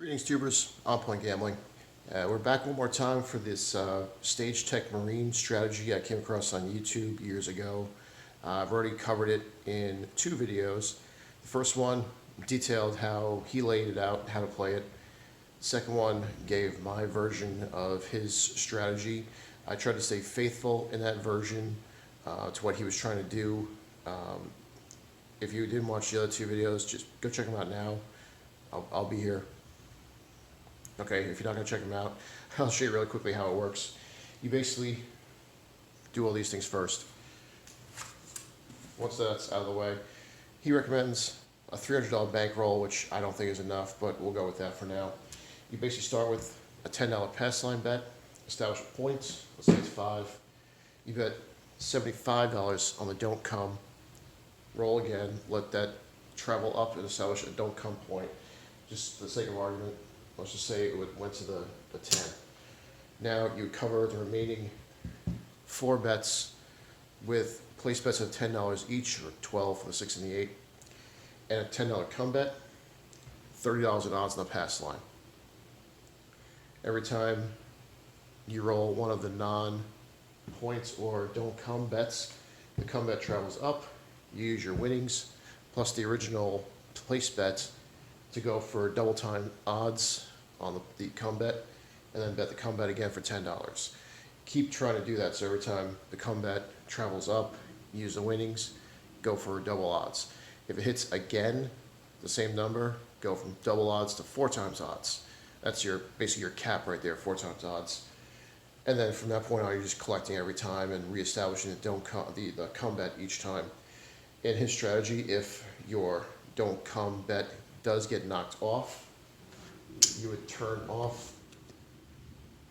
Greetings, tubers. OnPoint Gambling. We're back one more time for this StageTechMarine strategy I came across on YouTube years ago. I've already covered it in 2 videos. The first one detailed how he laid it out, how to play it. The second one gave my version of his strategy. I tried to stay faithful in that version to what he was trying to do. If you didn't watch the other 2 videos, just go check them out now. I'll be here. Okay, if you're not going to check them out, I'll show you really quickly how it works. You basically do all these things first. Once that's out of the way, he recommends a $300 bankroll, which I don't think is enough, but we'll go with that for now. You basically start with a $10 pass line bet, establish points, let's say it's 5. You bet $75 on the don't come, roll again, let that travel up and establish a don't come point. Just for the sake of argument, let's just say it went to the 10. Now you cover the remaining 4 bets with place bets of $10 each, or 12 for the 6 and the 8, and a $10 come bet, $30 in odds on the pass line. Every time you roll one of the non-points or don't come bets, the come bet travels up. You use your winnings plus the original place bet to go for double time odds on the come bet, and then bet the come bet again for $10. Keep trying to do that, so every time the come bet travels up, use the winnings, go for double odds. If it hits again, the same number, go from double odds to 4 times odds. That's basically your cap right there, 4 times odds. And then from that point on, you're just collecting every time and reestablishing the come bet each time. In his strategy, if your don't come bet does get knocked off, you would turn off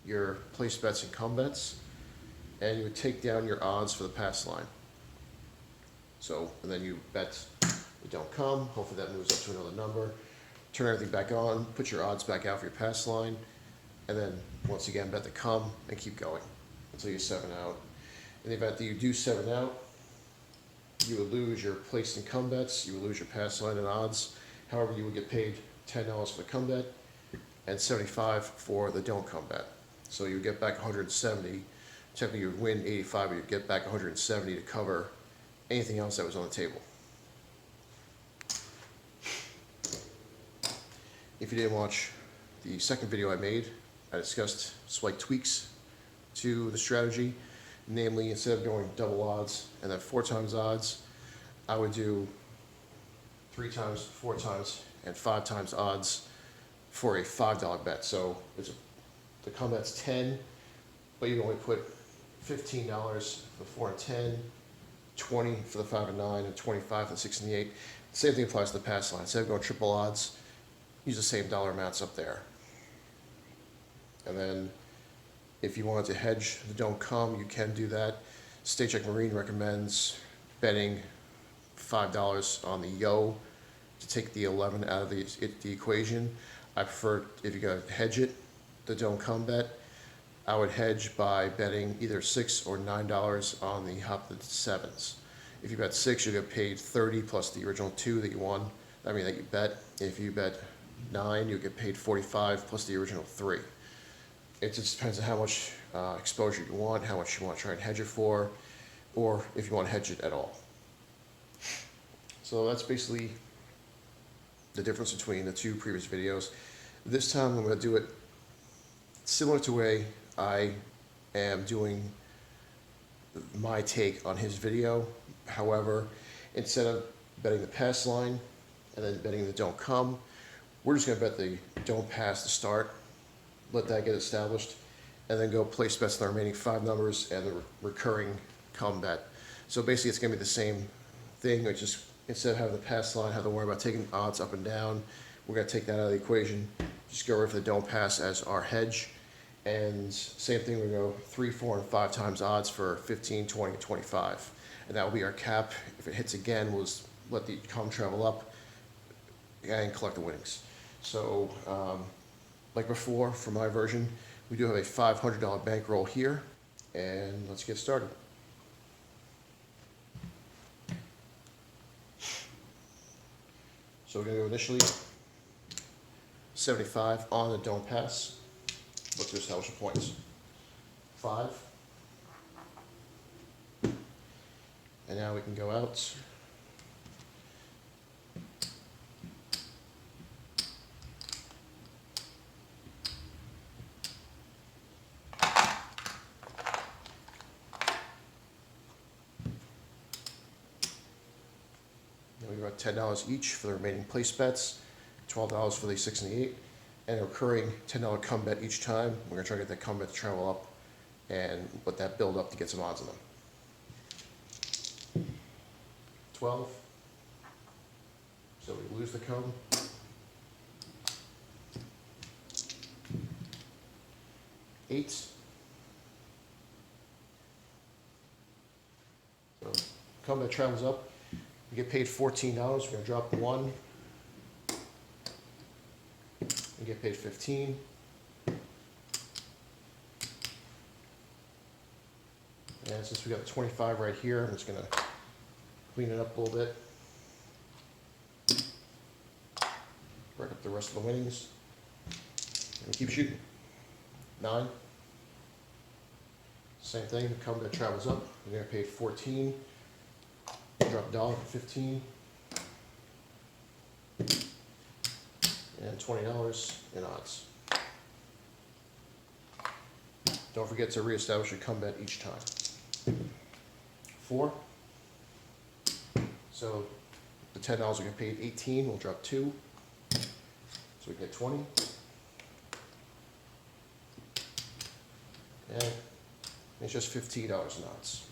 your place bets and come bets, and you would take down your odds for the pass line. So, and then you bet you don't come, hopefully that moves up to another number, turn everything back on, put your odds back out for your pass line, and then once again bet the come and keep going until you 7 out. In the event that you do 7 out, you would lose your place and come bets, you would lose your pass line and odds. However, you would get paid $10 for the come bet and $75 for the don't come bet. So you would get back 170. Technically, you would win 85, but you'd get back 170 to cover anything else that was on the table. If you didn't watch the second video I made, I discussed slight tweaks to the strategy. Namely, instead of going double odds and then 4 times odds, I would do 3 times, 4 times, and 5 times odds for a $5 bet. So the come bet's 10, but you only put $15 for 4 and 10, 20 for the 5 and 9, and 25 for the 6 and the 8. Same thing applies to the pass line. Instead of going triple odds, use the same dollar amounts up there. And then if you wanted to hedge the don't come, you can do that. StageTechMarine recommends betting $5 on the yo to take the 11 out of the equation. I prefer, if you're going to hedge it, the don't come bet, I would hedge by betting either $6 or $9 on the hop the 7s. If you bet 6, you get paid 30 plus the original 2 that you won. That you bet. If you bet 9, you get paid 45 plus the original 3. It just depends on how much exposure you want, how much you want to try and hedge it for, or if you want to hedge it at all. So that's basically the difference between the 2 previous videos. This time I'm going to do it similar to the way I am doing my take on his video. However, instead of betting the pass line and then betting the don't come, we're just going to bet the don't pass to start, let that get established, and then go place bets on the remaining 5 numbers and the recurring come bet. So basically it's going to be the same thing, it's just instead of having the pass line, have to worry about taking odds up and down, we're going to take that out of the equation, just go right for the don't pass as our hedge, and same thing, we go 3, 4, and 5 times odds for 15, 20, and 25, and that will be our cap. If it hits again, we'll just let the come travel up and collect the winnings. So like before, for my version, we do have a $500 bankroll here, and let's get started. So we're going to go initially 75 on the don't pass, but to establish the points. 5. And now we can go out. Now we got $10 each for the remaining place bets, $12 for the 6 and the 8, and a recurring $10 come bet each time. We're going to try to get that come bet to travel up and let that build up to get some odds on them. 12. So we lose the come. 8. So come bet travels up. We get paid $14. We're going to drop 1. We get paid 15. And since we got 25 right here, I'm just going to clean it up a little bit. Break up the rest of the winnings. And keep shooting. 9. Same thing, the come bet travels up. We're going to pay 14. Drop $1 for 15. And $20 in odds. Don't forget to reestablish your come bet each time. 4. So the $10 will get paid 18. We'll drop 2. So we get 20. And it's just $15 in odds.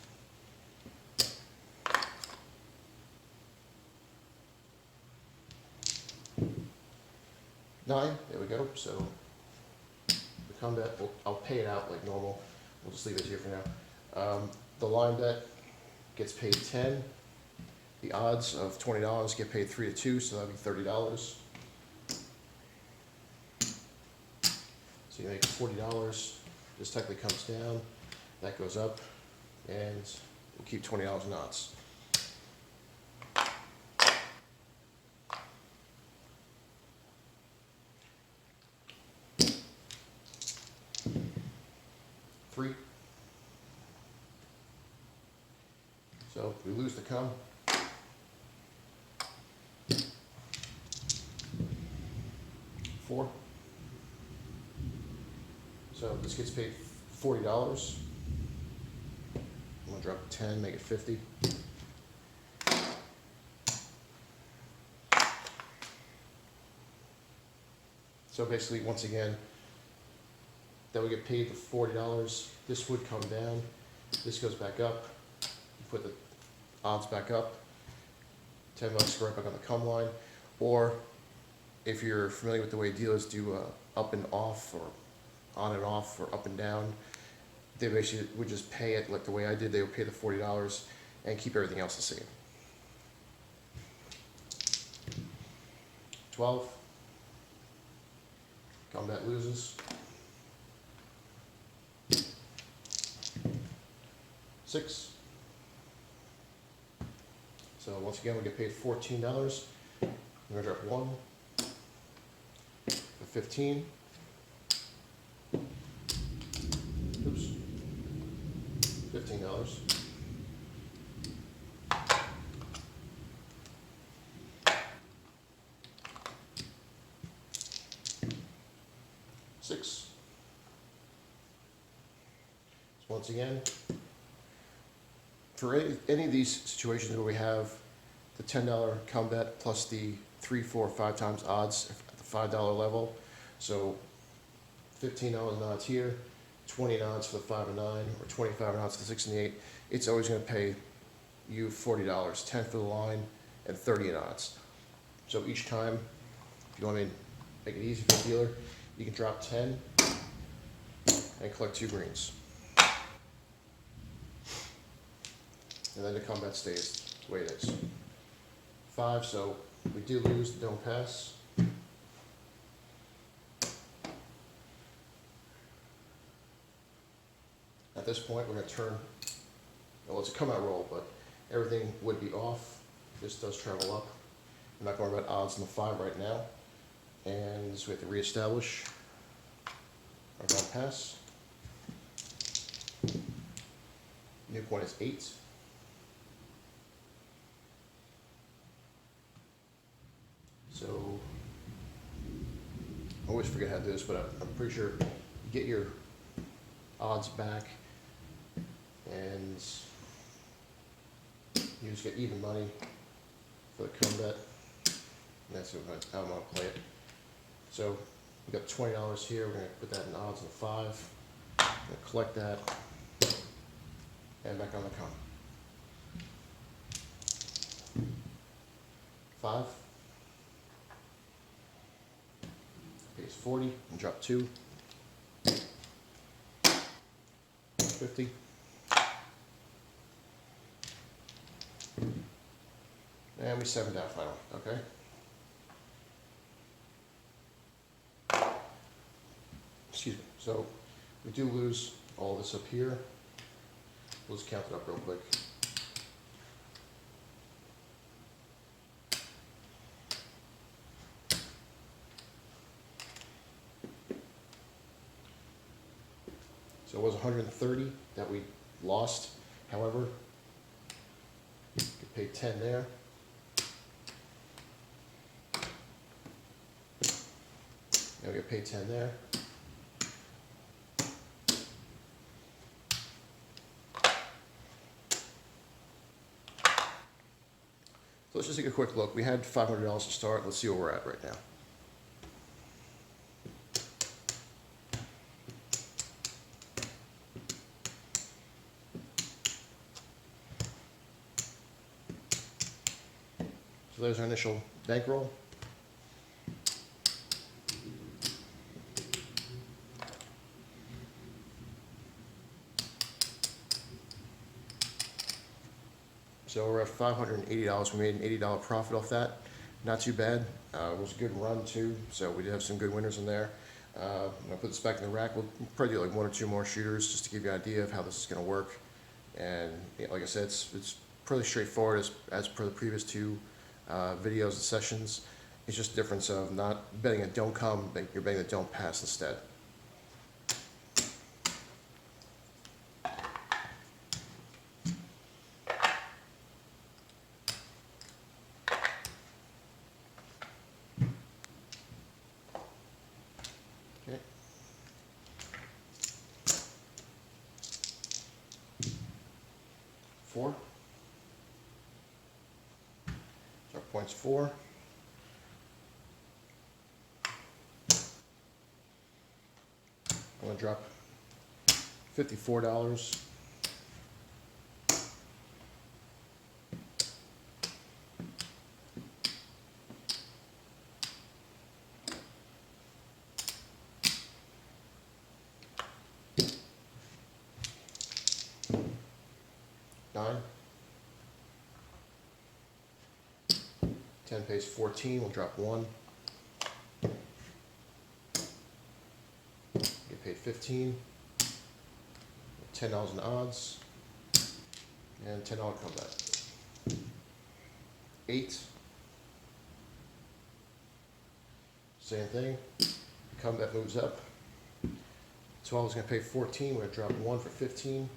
9, there we go. So the come bet, I'll pay it out like normal. We'll just leave it here for now. The line bet gets paid 10. The odds of $20 get paid 3 to 2, so that'll be $30. So you make $40. This technically comes down, that goes up, and we'll keep $20 in odds. 3. So we lose the come. 4. So this gets paid $40. I'm gonna drop 10, make it 50. So basically, once again, that we get paid the $40. This would come down. This goes back up. You put the odds back up. $10 right back on the come line. Or if you're familiar with the way dealers do up and off, or on and off, or up and down, they basically would just pay it like the way I did. They would pay the $40 and keep everything else the same. 12. Come bet loses. 6. So once again, we get paid $14. I'm gonna drop 1 for 15. Oops. $15. $6. So once again, for any of these situations where we have the $10 come bet plus the 3, 4, 5 times odds at the $5 level, so $15 in odds here, 20 in odds for the 5 and 9, or 25 in odds for the 6 and the 8, it's always going to pay you $40, 10 for the line, and 30 in odds. So each time, if you want to make it easy for the dealer, you can drop 10 and collect 2 greens. And then the come bet stays the way it is. 5, so we do lose the don't pass. At this point, we're going to turn, well, it's a come out roll, but everything would be off. This does travel up. I'm not going about odds in the 5 right now. And so we have to reestablish our non pass. New point is 8. So I always forget how to do this, but I'm pretty sure you get your odds back and you just get even money for the come bet. And that's how I'm going to play it. So we got $20 here. We're going to put that in odds and 5. I'm going to collect that and back on the come. 5. Pays 40 and drop 2. 50. And we 7 down final, okay? Excuse me. So we do lose all this up here. We'll just count it up real quick. So it was 130 that we lost. However, we paid 10 there. Now we get paid 10 there. So let's just take a quick look. We had $500 to start. Let's see where we're at right now. So there's our initial bankroll. So we're at $580. We made an $80 profit off that. Not too bad. It was a good run too, so we did have some good winners in there. I'm going to put this back in the rack. We'll probably do like 1 or 2 more shooters just to give you an idea of how this is going to work. And like I said, it's pretty straightforward as per the previous 2 videos and sessions. It's just a difference of not betting a don't come, but you're betting a don't pass instead. Okay. Four. So our point's 4. I'm going to drop $54. $9. 10 pays 14. We'll drop 1. Get paid 15. $10 in odds. And $10 comeback. 8. Same thing. Comeback moves up. 12 is going to pay 14. We're going to drop 1 for 15.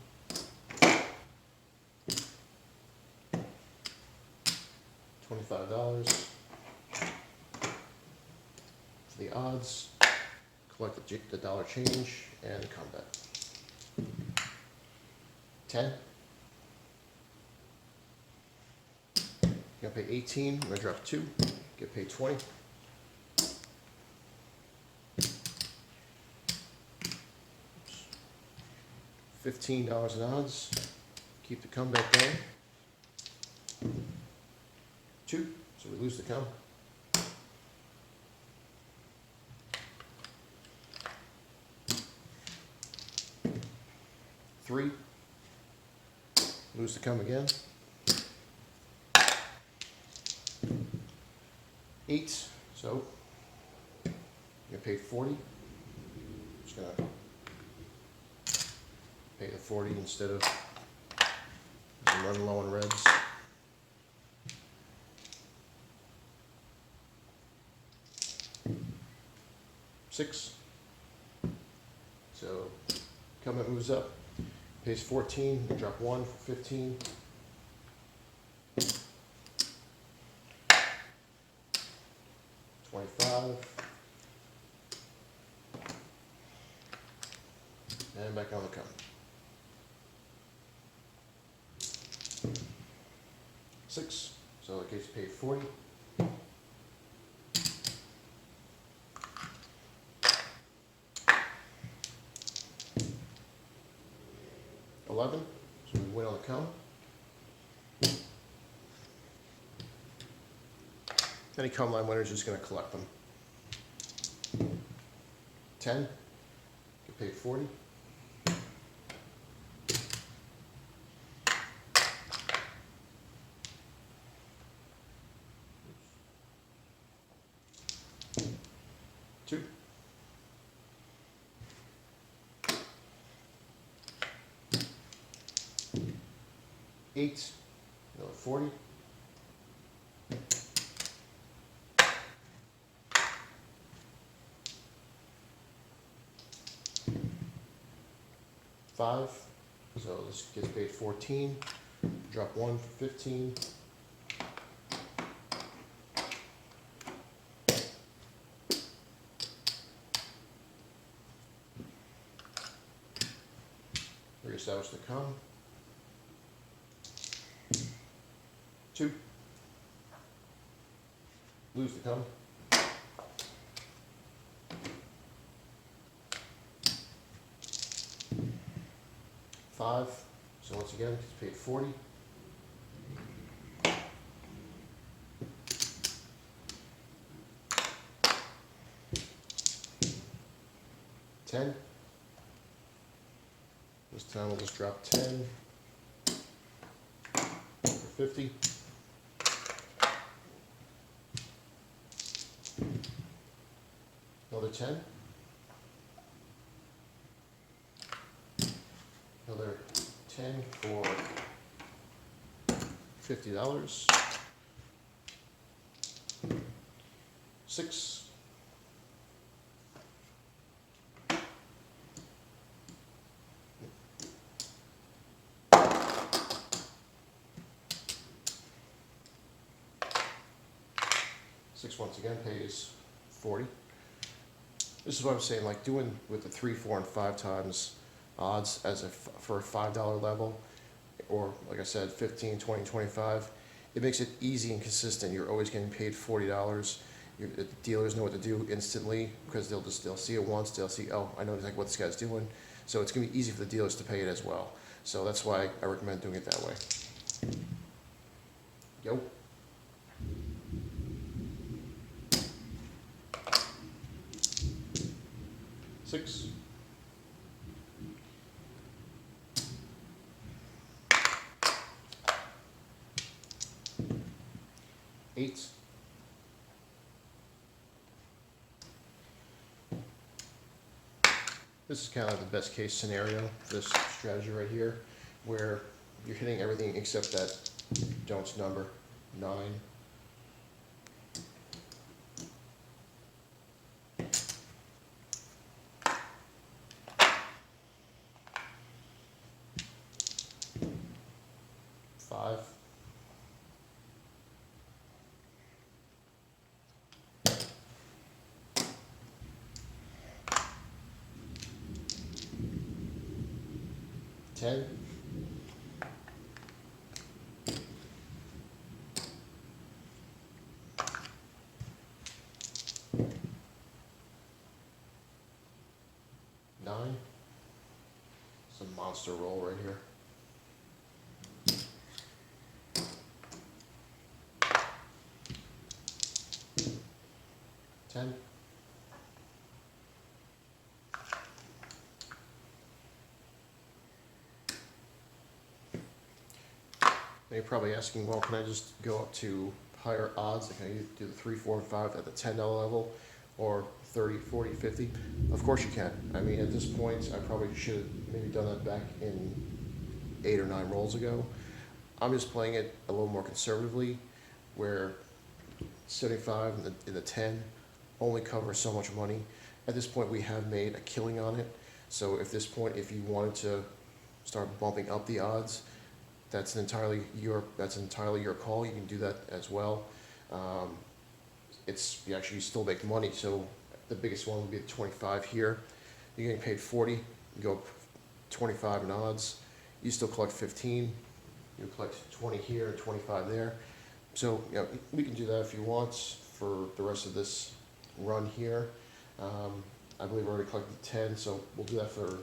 $25 for the odds, collect the dollar change, and come back. 10. You're gonna pay 18. We're gonna drop 2. Get paid 20. $15 in odds. Keep the comeback going. 2, so we lose the come. 3, lose the come again. 8, so you paid 40. Just gonna pay the 40 instead of running low on reds. 6. So comment moves up, pays 14, you drop 1 for 15. 25. And back on the come. 6. So in case you paid 40. 11. So we win on the come. Any come line winner is just going to collect them. 10. You paid 40. 2. 8. Another 40. 5. So this gets paid 14. Drop 1 for 15. 3. Establish the come. 2. Lose the come. 5. So once again, it's paid 40. 10. This time we'll just drop 10 for 50. Another 10. Another 10 for $50. 6. 6 once again pays 40. This is what I'm saying, like doing with the 3, 4, and 5 times odds as for a $5 level, or like I said, 15, 20, 25. It makes it easy and consistent. You're always getting paid $40. The dealers know what to do instantly because they'll see it once. They'll see, oh, I know exactly what this guy's doing. So it's gonna be easy for the dealers to pay it as well. So that's why I recommend doing it that way. Yo. 6. 8. 'This is kind of the best case scenario, this strategy right here, where you're hitting everything except that don'ts number, 9. 5. 10. 9. It's a monster roll right here. 10. Now you're probably asking, well, can I just go up to higher odds? Like, can I do the 3, 4, and 5 at the $10 level, or 30, 40, 50? Of course you can. I mean, at this point, I probably should have maybe done that back in 8 or 9 rolls ago. I'm just playing it a little more conservatively, where 75 and the 10 only cover so much money. At this point, we have made a killing on it. So at this point, if you wanted to start bumping up the odds, that's entirely your call. You can do that as well. You actually still make money. So the biggest one would be the 25 here. You're getting paid 40. You go 25 in odds. You still collect 15. You collect 20 here and 25 there. So we can do that if you want for the rest of this run here. I believe I already collected 10, so we'll do that for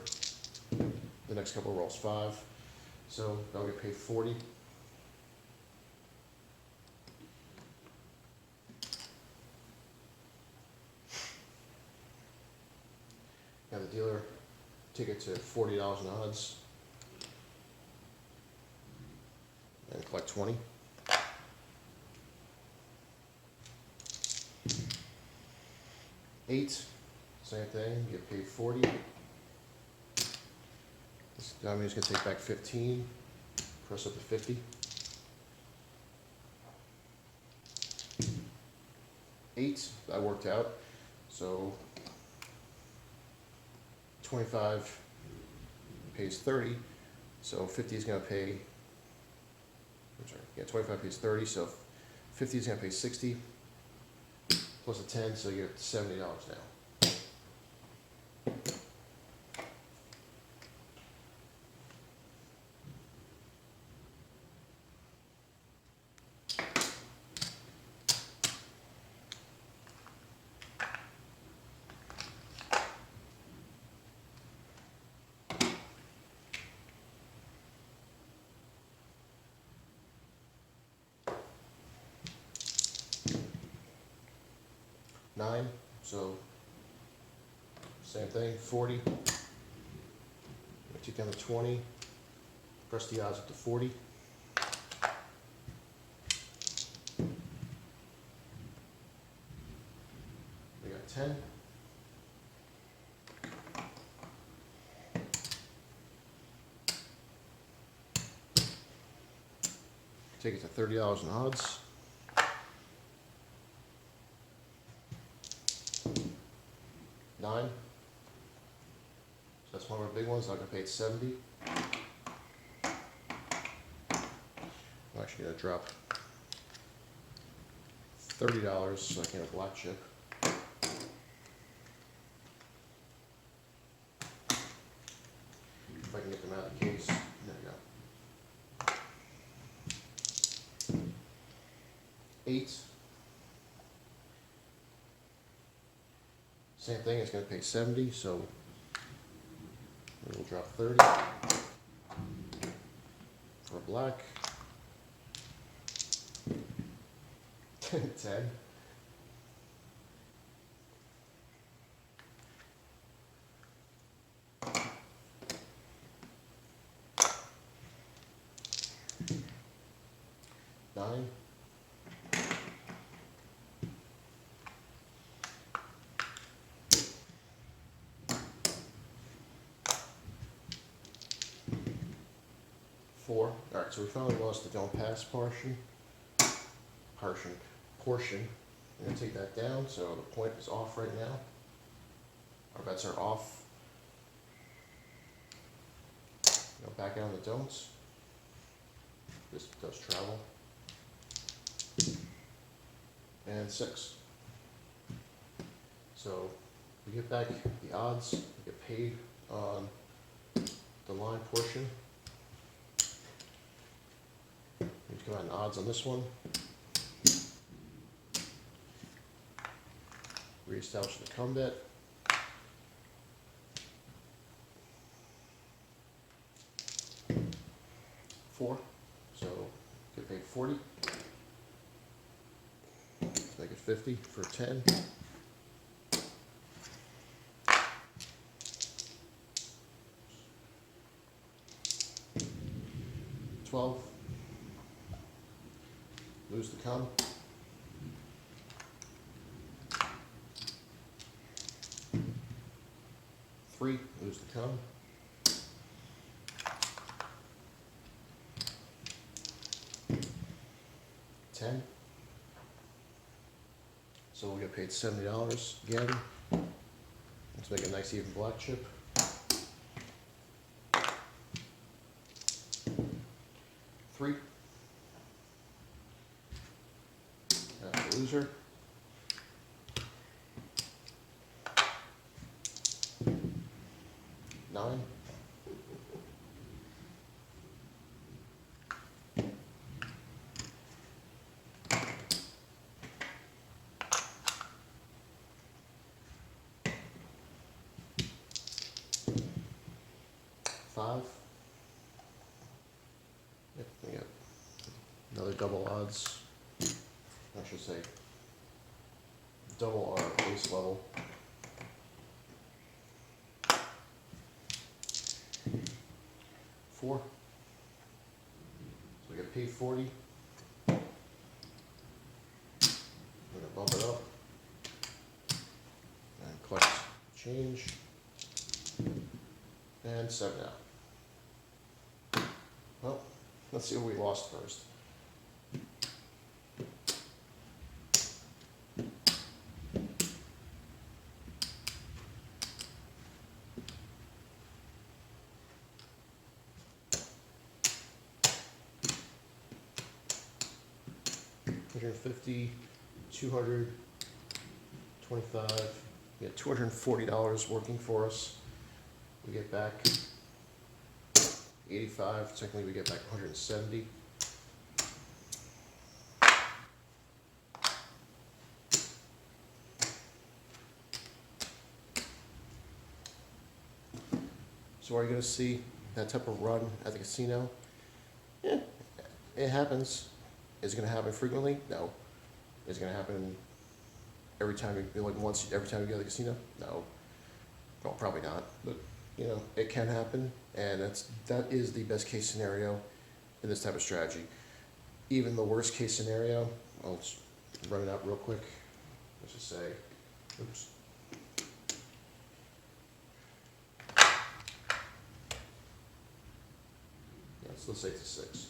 the next couple of rolls. 5. So I'll get paid 40. Now the dealer take it to $40 in odds and collect 20. Eight, same thing, you get paid 40. This time he's gonna take back 15, press up to 50. 8, that worked out. So 25 pays 30, so 50 is gonna pay, 25 pays 30, so 50 is gonna pay 60. Plus a 10, so you get $70 now. Nine, so same thing, 40. Take down to 20, press the odds up to 40. We got 10. Take it to $30 in odds. 9. So that's one of our big ones. I'm gonna pay 70. I'm actually gonna drop $30 so I can get a black chip. If I can get them out of the case. There we go. 8. Same thing, it's going to pay 70, so we'll drop 30 for a black. 10. 9. 4. All right, so we finally lost the don't pass portion. I'm going to take that down, so the point is off right now. Our bets are off. Go back out on the don'ts. This does travel. And 6. So we get back the odds, we get paid on the line portion. We come out in odds on this one. Reestablish the come bet. $4. So get paid 40. Let's make it 50 for 10. 12. Lose the come. 3. Lose the come. 10. So we'll get paid $70 again. to make a nice even black chip. 3. That's the loser. 9. 5. Yep, we got another double odds. I should say double our base level. 4. So we get paid 40. We're gonna bump it up and collect change. And 7 out. Well, let's see what we lost first. $150, $200, $25. We got $240 working for us. We get back 85. Technically, we get back 170. So are you going to see that type of run at the casino? Yeah, it happens. Is it going to happen frequently? No. Is it going to happen every time you, like once every time you go to the casino? No. Well, probably not. But you know, it can happen, and that is the best case scenario in this type of strategy. Even the worst case scenario, I'll just run it out real quick. Let's just say, oops. Yeah, so let's say it's a 6.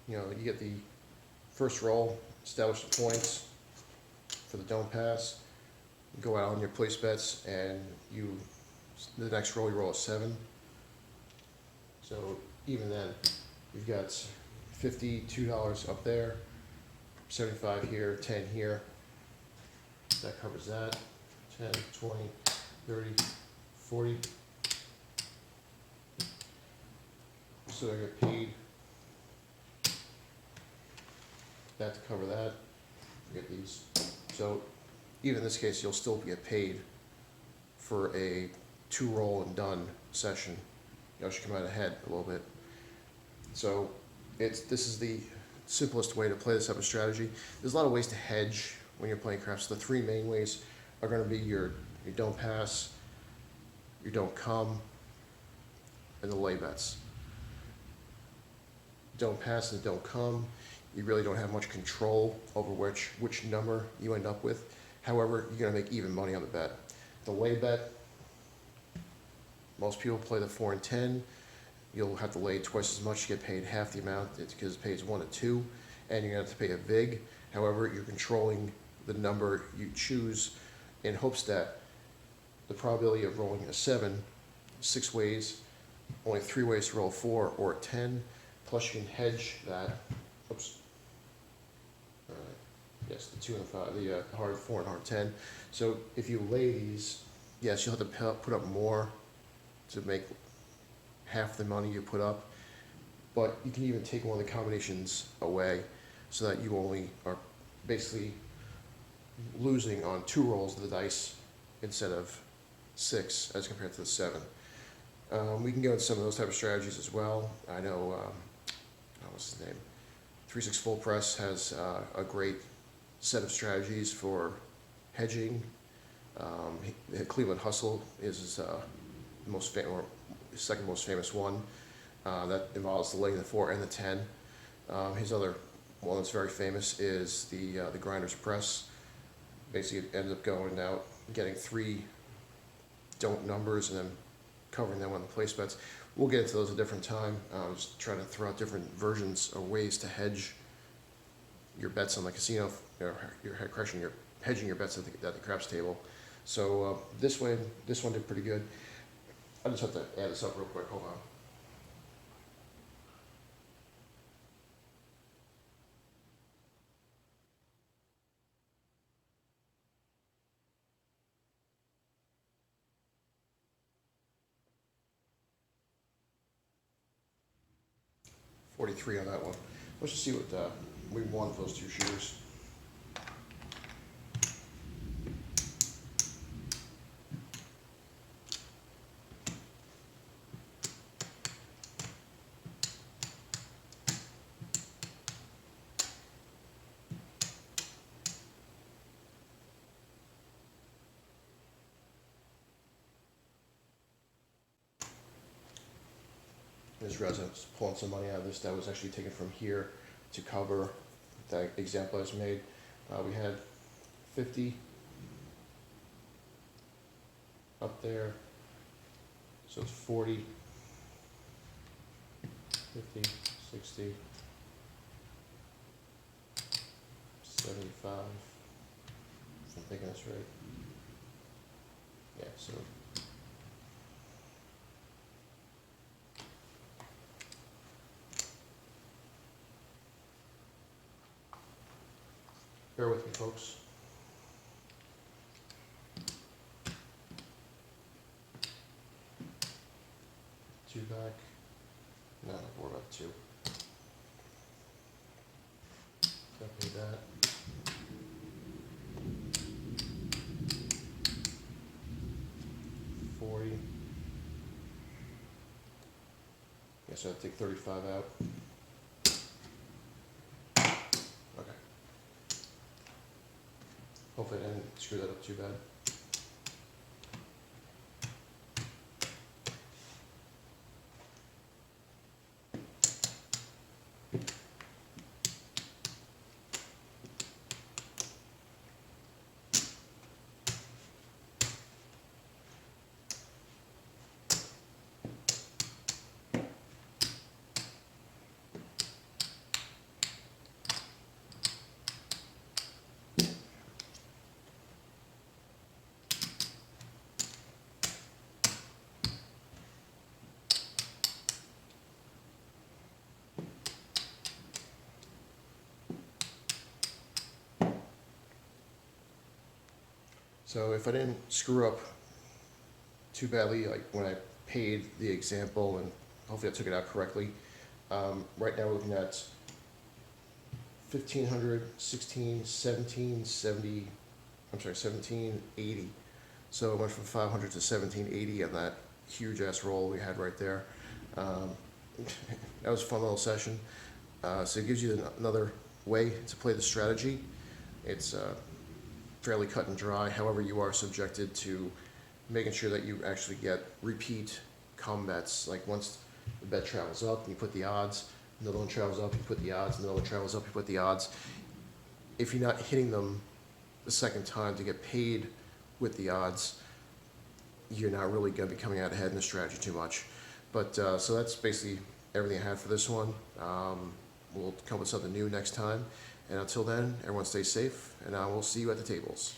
You know, you get the first roll, establish the points for the don't pass, you go out on your place bets, and the next roll you roll a 7. So even then, you've got $52 up there, 75 here, 10 here. That covers that. 10, 20, 30, 40. So I get paid that to cover that. Get these. So even in this case, you'll still get paid for a 2-roll and done session. You should come out ahead a little bit. So this is the simplest way to play this type of strategy. There's a lot of ways to hedge when you're playing craps. So the 3 main ways are going to be your don't pass, your don't come, and the lay bets. Don't pass and don't come, you really don't have much control over which number you end up with. However, you're going to make even money on the bet. The lay bet, most people play the 4 and 10. You'll have to lay twice as much, you get paid half the amount because it pays 1 and 2, and you're going to have to pay a vig. However, you're controlling the number you choose in hopes that the probability of rolling a 7, 6 ways, only 3 ways to roll a 4 or a 10, plus you can hedge that. Oops. Yes, the 2 and 5, the hard 4 and hard 10. So if you lay these, yes, you'll have to put up more to make half the money you put up, but you can even take one of the combinations away so that you only are basically losing on 2 rolls of the dice instead of 6 as compared to the 7. We can go into some of those type of strategies as well. I know, what's his name? 3-6 Full Press has a great set of strategies for hedging. Cleveland Hustle is the second most famous one. That involves the laying the 4 and the 10. His other one that's very famous is the Grinder's Press. Basically, it ends up going out, getting 3 don't numbers, and then covering them on the place bets. we'll get into those at a different time. Just trying to throw out different versions or ways to hedge your bets on the casino, your hedging your bets at the craps table. So this one did pretty good. I just have to add this up real quick. Hold on. $43 on that one. Let's just see what we won for those two shooters. I just realized I was pulling some money out of this that was actually taken from here to cover that example I just made. We had 50 up there, so it's 40, 50, 60, 75, if I'm thinking that's right. Yeah, so bear with me, folks. Two back. No, more about two. Copy that. $40. Guess I'll take 35 out. Okay. Hopefully I didn't screw that up too bad. So if I didn't screw up too badly, like when I paid the example, and hopefully I took it out correctly, right now we're looking at 1500, 16, 17, 70, I'm sorry, 1780. So it went from 500 to 1780 on that huge ass roll we had right there. That was a fun little session. So it gives you another way to play the strategy. It's fairly cut and dry. However, you are subjected to making sure that you actually get repeat come bets. Like once the bet travels up, you put the odds. Another one travels up, you put the odds. Another one travels up, you put the odds. If you're not hitting them the second time to get paid with the odds, you're not really going to be coming out ahead in the strategy too much. But so that's basically everything I had for this one. We'll come with something new next time. And until then, everyone stay safe, and I will see you at the tables.